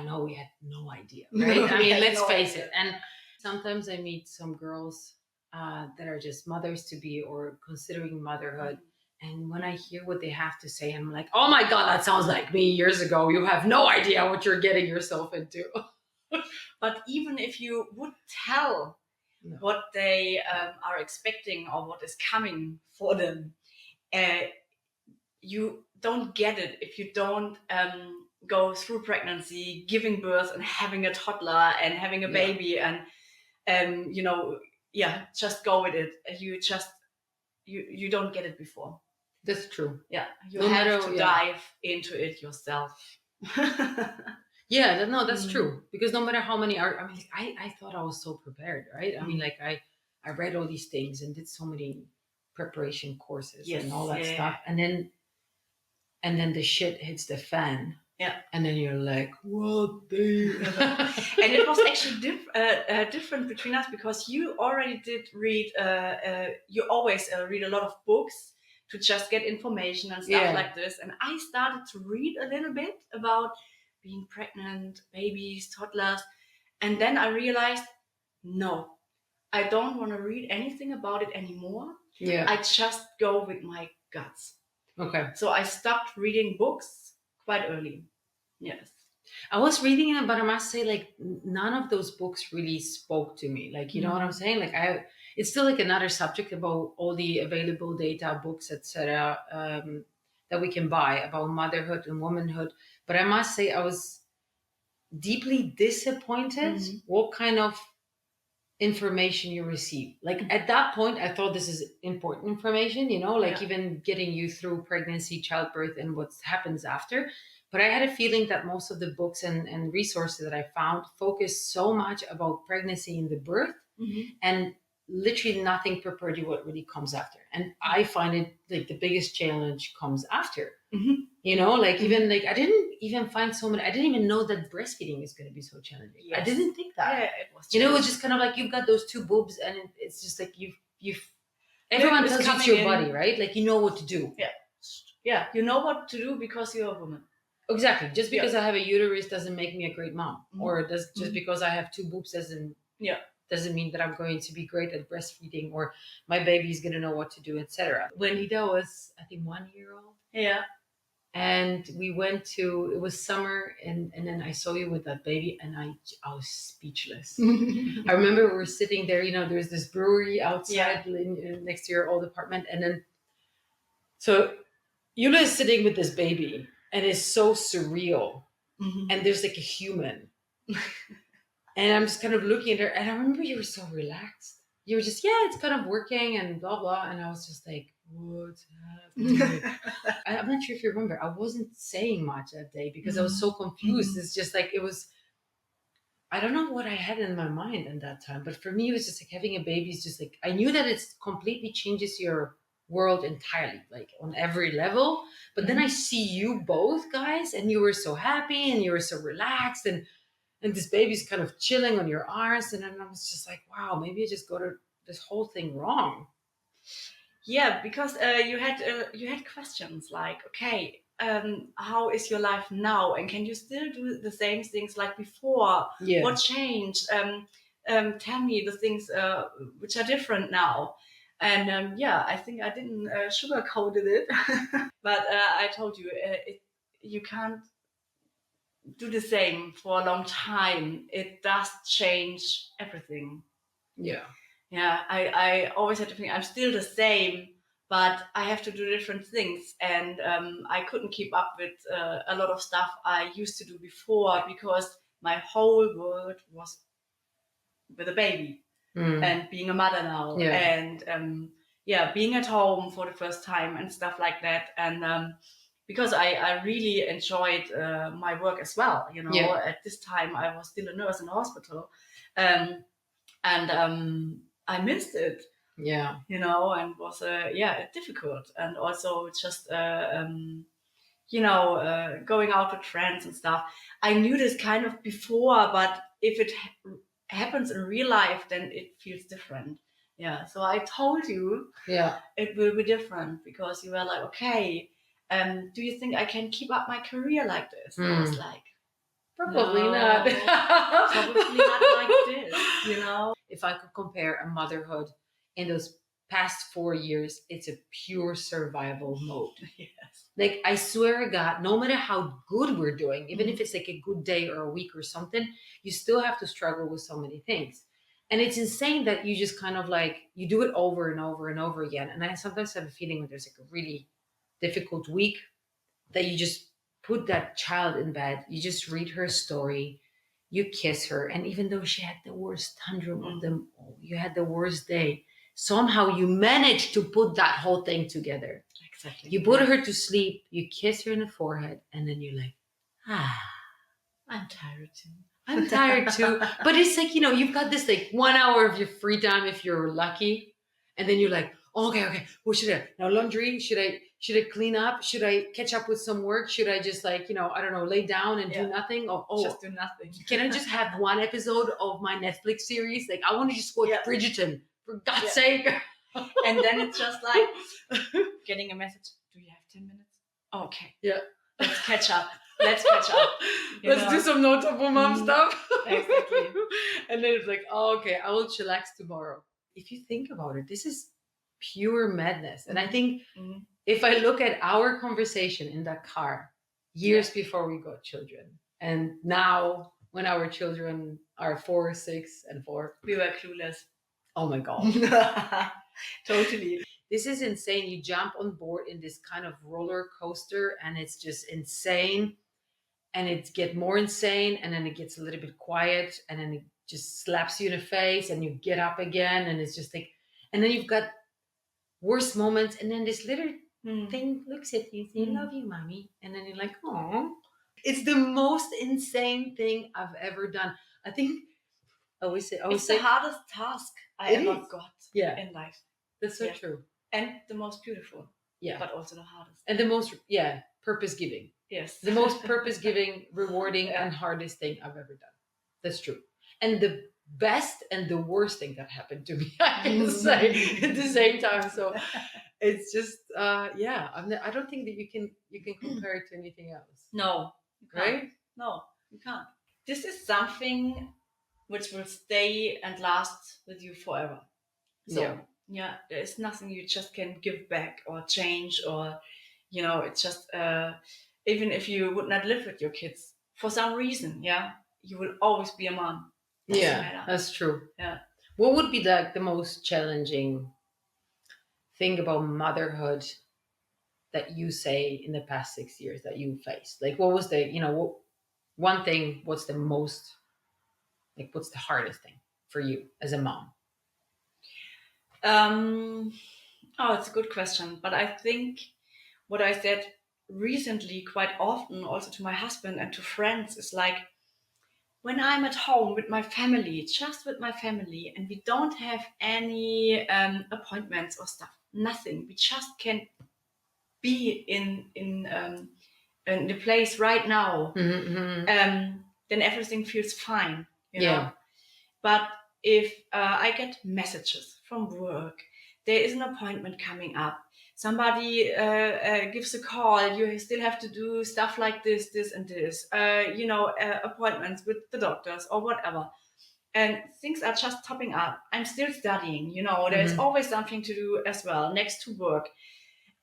no, we had no idea, right? I mean, let's face it. And sometimes I meet some girls that are just mothers to be or considering motherhood. And when I hear what they have to say, I'm like, oh my God, that sounds like me years ago. You have no idea what you're getting yourself into. But even if you would tell what they are expecting or what is coming for them, you don't get it if you don't go through pregnancy, giving birth and having a toddler and having a baby and just go with it. You don't get it before. That's true. Yeah, you have to dive into it yourself. That's true. Because no matter how many I thought I was so prepared, right? I mean, like I read all these things and did so many preparation courses and all that stuff. And then the shit hits the fan. Yeah. And then you're like, what the... And it was actually different between us because you already did read, you always read a lot of books to just get information and stuff like this. And I started to read a little bit about being pregnant, babies, toddlers. And then I realized, no, I don't want to read anything about it anymore. Yeah. I just go with my guts. Okay. So I stopped reading books quite early. Yes. I was reading it, but I must say, like, none of those books really spoke to me. Like, you know what I'm saying? Like, it's still like another subject about all the available data, books, etc., that we can buy about motherhood and womanhood. But I must say, I was deeply disappointed what kind of information you receive. Like at that point, I thought this is important information, even getting you through pregnancy, childbirth, and what happens after. But I had a feeling that most of the books and resources that I found focused so much about pregnancy and the birth and literally nothing prepared you what really comes after. And I find it like the biggest challenge comes after. Even like I didn't even find so many. I didn't even know that breastfeeding is going to be so challenging. Yes. I didn't think that. Yeah, it was. It was just kind of like you've got those two boobs, and it's just like you've. Everyone tells you it's your body, right? Like you know what to do. Yeah. You know what to do because you're a woman. Exactly. Just because I have a uterus doesn't make me a great mom, or just because I have two boobs doesn't mean that I'm going to be great at breastfeeding, or my baby's going to know what to do, etc. When Ida was, I think, 1 year old. Yeah. And we went to, it was summer, and then I saw you with that baby, and I was speechless. I remember we were sitting there, there's this brewery outside next to your old apartment. And then, so Yula is sitting with this baby, and it's so surreal. And there's like a human. And I'm just kind of looking at her, and I remember you were so relaxed. You were just, it's kind of working and blah, blah. And I was just like, what's happening? I'm not sure if you remember. I wasn't saying much that day because I was so confused. It's just like, I don't know what I had in my mind at that time. But for me, it was just like having a baby is just like, I knew that it completely changes your world entirely, like on every level. But then I see you both guys, and you were so happy and you were so relaxed, and this baby's kind of chilling on your arms. And then I was just like, wow, maybe I just got this whole thing wrong. Yeah, because you had questions like, okay, how is your life now? And can you still do the same things like before? Yeah. What changed? Tell me the things which are different now. And I think I didn't sugarcoat it. But I told you, you can't do the same for a long time. It does change everything. Yeah. Yeah, I always had to think I'm still the same, but I have to do different things. And I couldn't keep up with a lot of stuff I used to do before because my whole world was with a baby and being a mother now. Yeah. And being at home for the first time and stuff like that. And because I really enjoyed my work as well. At this time I was still a nurse in a hospital. And I missed it. Yeah. And was difficult. And also just going out with friends and stuff. I knew this kind of before, but if it happens in real life, then it feels different. Yeah. So I told you it will be different because you were like, okay, do you think I can keep up my career like this? I was like, Probably not. Probably not like this, If I could compare a motherhood in those past 4 years, it's a pure survival mode. Yes. Like, I swear to God, no matter how good we're doing, even if it's like a good day or a week or something, you still have to struggle with so many things. And it's insane that you just kind of like, you do it over and over and over again. And I sometimes have a feeling when there's like a really difficult week that you just put that child in bed, you just read her story, you kiss her. And even though she had the worst tantrum of them all, you had the worst day, somehow you managed to put that whole thing together. Exactly. You put her to sleep, you kiss her in the forehead, and then you're like, I'm tired too. I'm tired too. But it's like, you've got this like 1 hour of your free time if you're lucky. And then you're like, okay, what should I? Now laundry, should I clean up? Should I catch up with some work? Should I just like, I don't know, lay down and do nothing? Just do nothing. Can I just have one episode of my Netflix series? Like, I want to just watch Bridgerton, for God's sake. And then it's just like getting a message. Do you have 10 minutes? Okay. Yeah. Let's catch up. Let's Let's do some No Taboo Mom stuff. Exactly. And then it's like, okay, I will chillax tomorrow. If you think about it, this is pure madness. And I think if I look at our conversation in that car years before we got children, and now when our children are 4, 6, and 4, we were clueless. Oh my God. Totally. This is insane. You jump on board in this kind of roller coaster and it's just insane. And it gets more insane, and then it gets a little bit quiet, and then it just slaps you in the face, and you get up again, and it's just like, and then you've got worse moments, and then this little thing looks at you, saying, "Love you, mommy," and then you're like, "Oh." It's the most insane thing I've ever done. I think I always say it's the hardest task I ever got in life. That's so true. And the most beautiful. Yeah. But also the hardest. And the most, purpose-giving. Yes. The most purpose-giving, rewarding, and hardest thing I've ever done. That's true. And the best and the worst thing that happened to me, I can say at the same time. So it's just, I don't think that you can compare it to anything else. No. You can't. Right? No, you can't. This is something which will stay and last with you forever. So, there is nothing you just can give back or change or, it's just... even if you would not live with your kids for some reason, you will always be a mom. That's true. Yeah. What would be the most challenging thing about motherhood that you say in the past 6 years that you faced? Like, what was one thing, what's the most, like, what's the hardest thing for you as a mom? It's a good question. But I think what I said recently quite often also to my husband and to friends is like, when I'm at home with my family, just with my family, and we don't have any appointments or stuff, nothing, we just can be in the place right now, then everything feels fine, you know. But if I get messages from work, there is an appointment coming up, somebody gives a call, you still have to do stuff like this and this, appointments with the doctors or whatever. And things are just topping up. I'm still studying, there's always something to do as well next to work.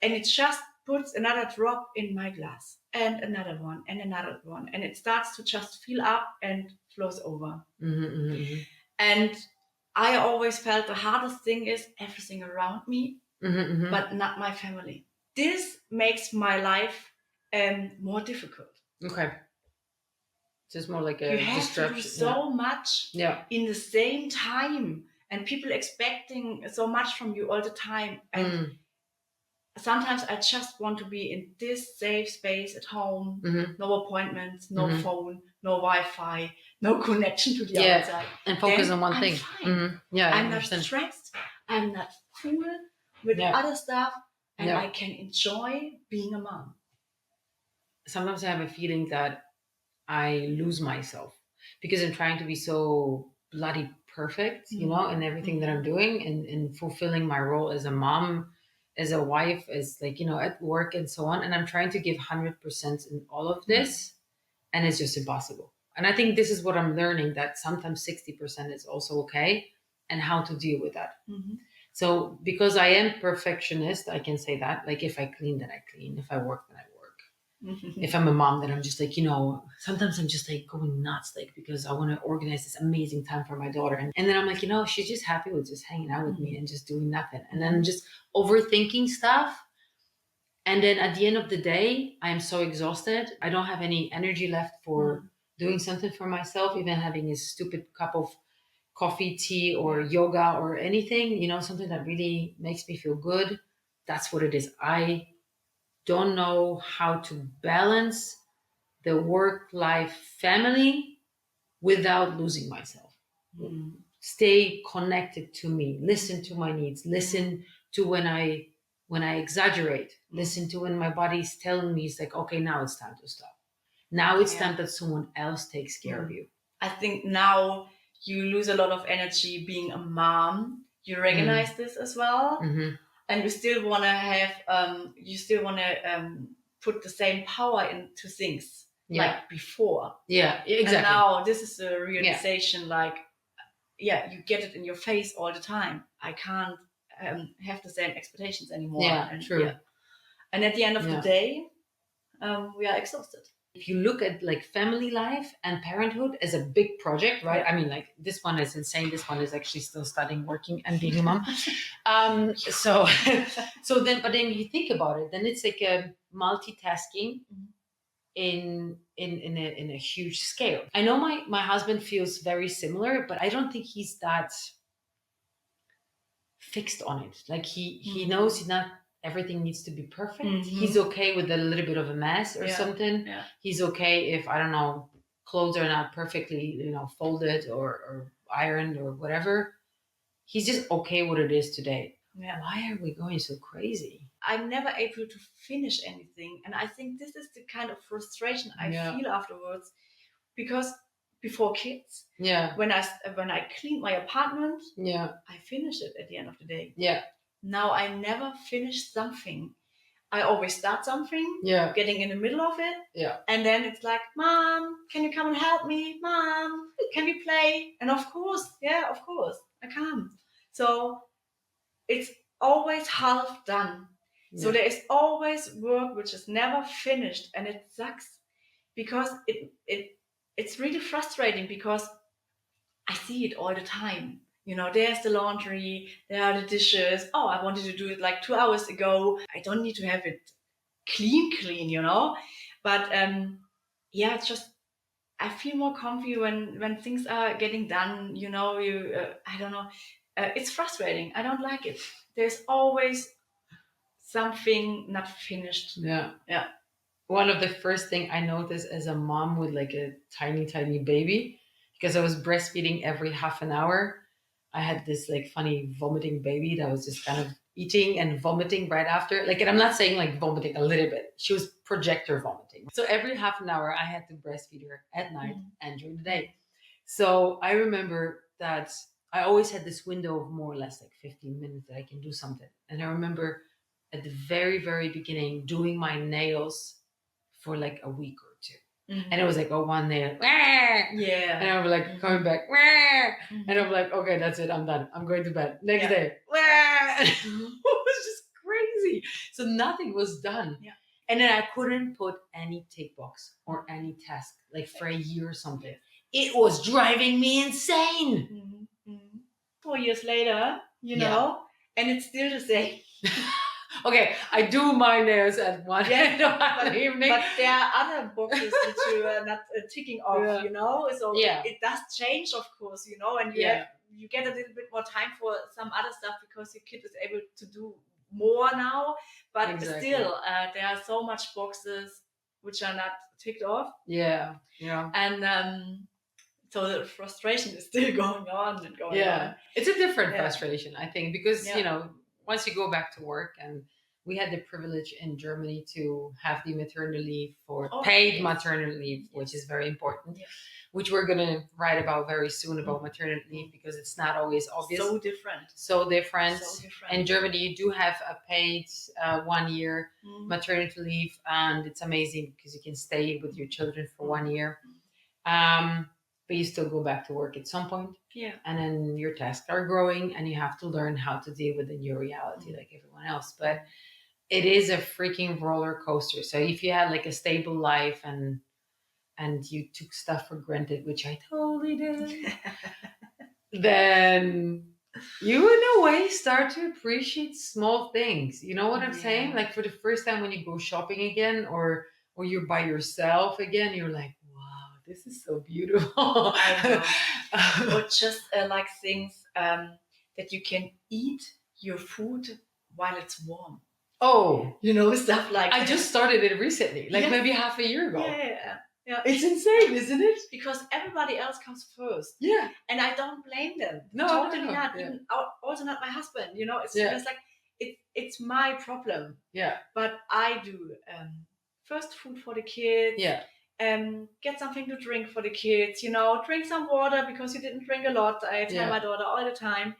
And it just puts another drop in my glass and another one and another one. And it starts to just fill up and flows over. And I always felt the hardest thing is everything around me, but not my family. This makes my life more difficult. Okay. Just more like a you have disruption. To do so much in the same time, and people expecting so much from you all the time. And sometimes I just want to be in this safe space at home, no appointments, no phone, no Wi-Fi, no connection to the outside. And focus on one thing. Fine. I'm not stressed. I'm not full with other stuff, and I can enjoy being a mom. Sometimes I have a feeling that I lose myself because I'm trying to be so bloody perfect, in everything that I'm doing and fulfilling my role as a mom, as a wife, as at work and so on. And I'm trying to give 100% in all of this, and it's just impossible. And I think this is what I'm learning, that sometimes 60% is also okay, and how to deal with that. Mm-hmm. So because I am perfectionist, I can say that. Like if I clean, then I clean. If I work, then I work. Mm-hmm. If I'm a mom, then I'm just like, sometimes I'm just like going nuts, like because I want to organize this amazing time for my daughter. And then I'm like, she's just happy with just hanging out with me and just doing nothing. And then I'm just overthinking stuff. And then at the end of the day, I am so exhausted. I don't have any energy left for doing something for myself, even having a stupid cup of coffee, tea, or yoga or anything, something that really makes me feel good. That's what it is. I don't know how to balance the work-life family without losing myself. Stay connected to me, listen to my needs, listen to when I exaggerate, listen to when my body's telling me, it's like, okay, now it's time to stop. Now it's time that someone else takes care of you. I think now you lose a lot of energy being a mom. You recognize this as well. Mm-hmm. And you still want to have, put the same power into things like before. Yeah, exactly. And now this is a realization, you get it in your face all the time. I can't have the same expectations anymore. Yeah, true. Yeah. And at the end of the day, we are exhausted. If you look at like family life and parenthood as a big project, right? I mean, like this one is insane. This one is actually still studying, working, and being a mom. But then you think about it, then it's like a multitasking in a huge scale. I know my husband feels very similar, but I don't think he's that fixed on it. Like he knows he's not. Everything needs to be perfect. Mm-hmm. He's okay with a little bit of a mess or something. Yeah. He's okay if, I don't know, clothes are not perfectly, folded or ironed or whatever. He's just okay what it is today. Yeah. Why are we going so crazy? I'm never able to finish anything. And I think this is the kind of frustration I feel afterwards, because before kids, when I cleaned my apartment, I finished it at the end of the day. Yeah. Now I never finish something. I always start something, getting in the middle of it, and then it's like, Mom, can you come and help me? Mom, can we play? And of course, I come. So it's always half done. Yeah. So there is always work which is never finished, and it sucks because it's really frustrating, because I see it all the time. There's the laundry, there are the dishes. Oh, I wanted to do it like 2 hours ago. I don't need to have it clean, But it's just, I feel more comfy when things are getting done. I don't know. It's frustrating. I don't like it. There's always something not finished. Yeah. One of the first thing I noticed as a mom with like a tiny, tiny baby, because I was breastfeeding every half an hour. I had this like funny vomiting baby that was just kind of eating and vomiting right after. Like, and I'm not saying like vomiting a little bit. She was projector vomiting. So every half an hour I had to breastfeed her at night and during the day. So I remember that I always had this window of more or less like 15 minutes that I can do something. And I remember at the very, very beginning doing my nails for like a week or two. Mm-hmm. And it was like, one nail. Yeah. And I was like coming back. And I'm like, okay, that's it. I'm done. I'm going to bed. Next day. It was just crazy. So nothing was done. Yeah. And then I couldn't put any tick box or any task like for a year or something. It was driving me insane. Mm-hmm. 4 years later, and it's still the same. Okay, I do my nails at 1 evening. But there are other boxes which you are not ticking off, So it does change, of course, and you get a little bit more time for some other stuff because your kid is able to do more now. But still, there are so much boxes which are not ticked off. Yeah. And so the frustration is still going on and going on. It's a different frustration, I think, because, once you go back to work, and we had the privilege in Germany to have the maternity leave for paid maternity leave, which is very important, which we're going to write about very soon about maternity leave, because it's not always obvious. So different. In Germany, you do have a paid 1 year maternity leave, and it's amazing because you can stay with your children for 1 year. But you still go back to work at some point. Yeah. And then your tasks are growing and you have to learn how to deal with the new reality like everyone else. But it is a freaking roller coaster. So if you had like a stable life and you took stuff for granted, which I totally did, then you in a way start to appreciate small things. You know what I'm saying? Like for the first time when you go shopping again or you're by yourself again, you're like, wow, this is so beautiful. I know. Or just like things that you can eat your food while it's warm. Oh, Stuff like I just started it recently, like maybe half a year ago. Yeah. It's insane, isn't it? Because everybody else comes first. Yeah. And I don't blame them. No, totally no. not. Yeah. Even, also not my husband. It's just like it's my problem. Yeah. But I do first food for the kids. Yeah. Get something to drink for the kids. Drink some water because you didn't drink a lot. I tell my daughter all the time.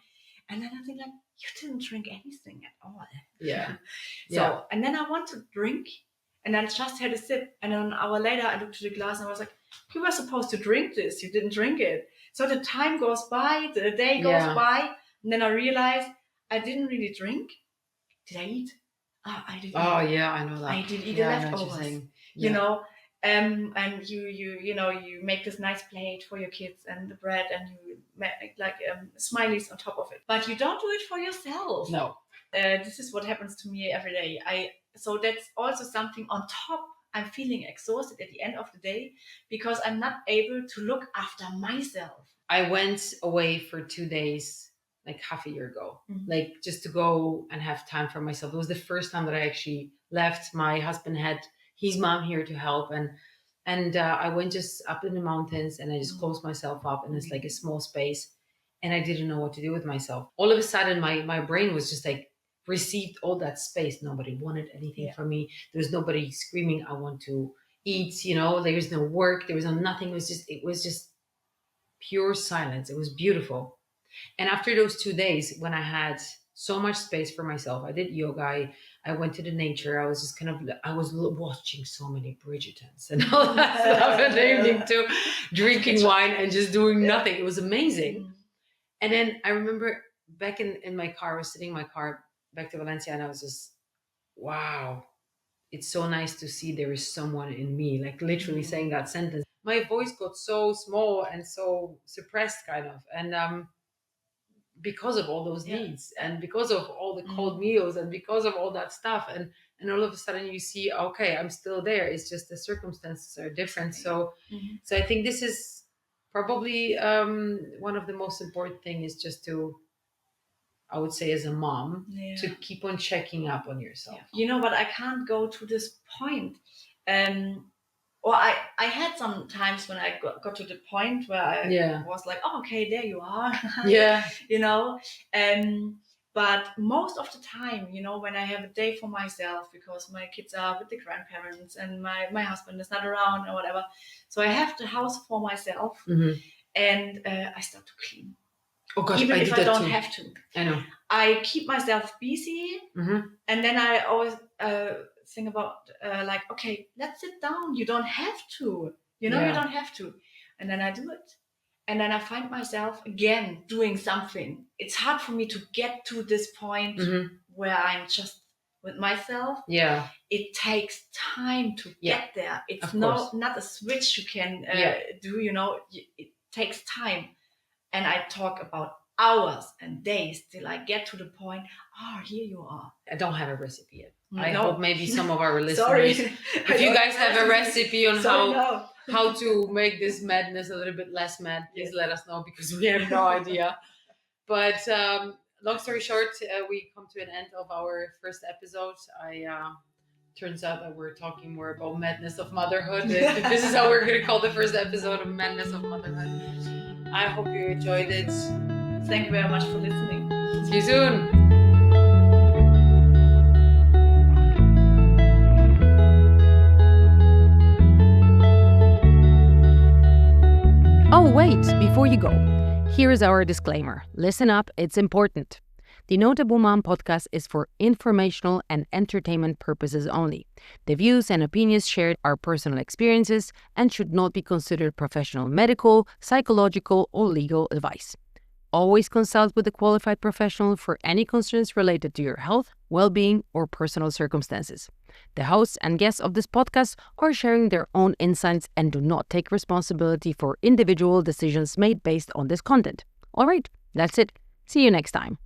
And then I think like, you didn't drink anything at all. Yeah. So, and then I want to drink. And then I just had a sip. And then an hour later, I looked to the glass and I was like, you were supposed to drink this. You didn't drink it. So the time goes by, the day goes by. And then I realized I didn't really drink. Did I eat? I did. Oh, yeah, I know that. I did eat the leftovers. And you make this nice plate for your kids and the bread and you make like smileys on top of it. But you don't do it for yourself. No. This is what happens to me every day. So that's also something on top. I'm feeling exhausted at the end of the day because I'm not able to look after myself. I went away for 2 days, like half a year ago, like just to go and have time for myself. It was the first time that I actually left. My husband had his mom here to help. And I went just up in the mountains and I just closed myself up and it's like a small space. And I didn't know what to do with myself. All of a sudden, my brain was just like, received all that space. Nobody wanted anything from me. There was nobody screaming, I want to eat, there was no work, there was no nothing. It was just pure silence. It was beautiful. And after those 2 days, when I had so much space for myself, I did yoga, I went to the nature. I was just I was watching so many Bridgertons and all that stuff in the evening too, drinking wine and just doing nothing. It was amazing. And then I remember back in my car, I was sitting in my car back to Valencia and I was just, wow, it's so nice to see there is someone in me, like literally saying that sentence. My voice got so small and so suppressed kind of. And because of all those needs and because of all the cold meals and because of all that stuff. And all of a sudden you see, okay, I'm still there. It's just the circumstances are different. So I think this is probably one of the most important things is just to, I would say as a mom, to keep on checking up on yourself. But I can't go to this point. Or I had some times when I got to the point where I was like, oh, okay, there you are. But most of the time, when I have a day for myself, because my kids are with the grandparents and my husband is not around or whatever. So I have the house for myself and I start to clean. Oh gosh, even if I don't have to. I know. I keep myself busy and then I always think about like, okay, let's sit down. You don't have to. You don't have to. And then I do it. And then I find myself again doing something. It's hard for me to get to this point where I'm just with myself. Yeah. It takes time to get there. It's not a switch you can do, it takes time. And I talk about hours and days till I get to the point, here you are. I don't have a recipe yet. I hope maybe some of our listeners, Sorry. if you guys have a recipe on how to make this madness a little bit less mad, please let us know because we have no idea. But long story short, we come to an end of our first episode. Turns out that we're talking more about madness of motherhood. This is how we're going to call the first episode of Madness of Motherhood. I hope you enjoyed it. Thank you very much for listening. See you soon. Oh, wait, before you go, here is our disclaimer. Listen up, it's important. The No Taboo Mom podcast is for informational and entertainment purposes only. The views and opinions shared are personal experiences and should not be considered professional medical, psychological, or legal advice. Always consult with a qualified professional for any concerns related to your health, well-being, or personal circumstances. The hosts and guests of this podcast are sharing their own insights and do not take responsibility for individual decisions made based on this content. All right, that's it. See you next time.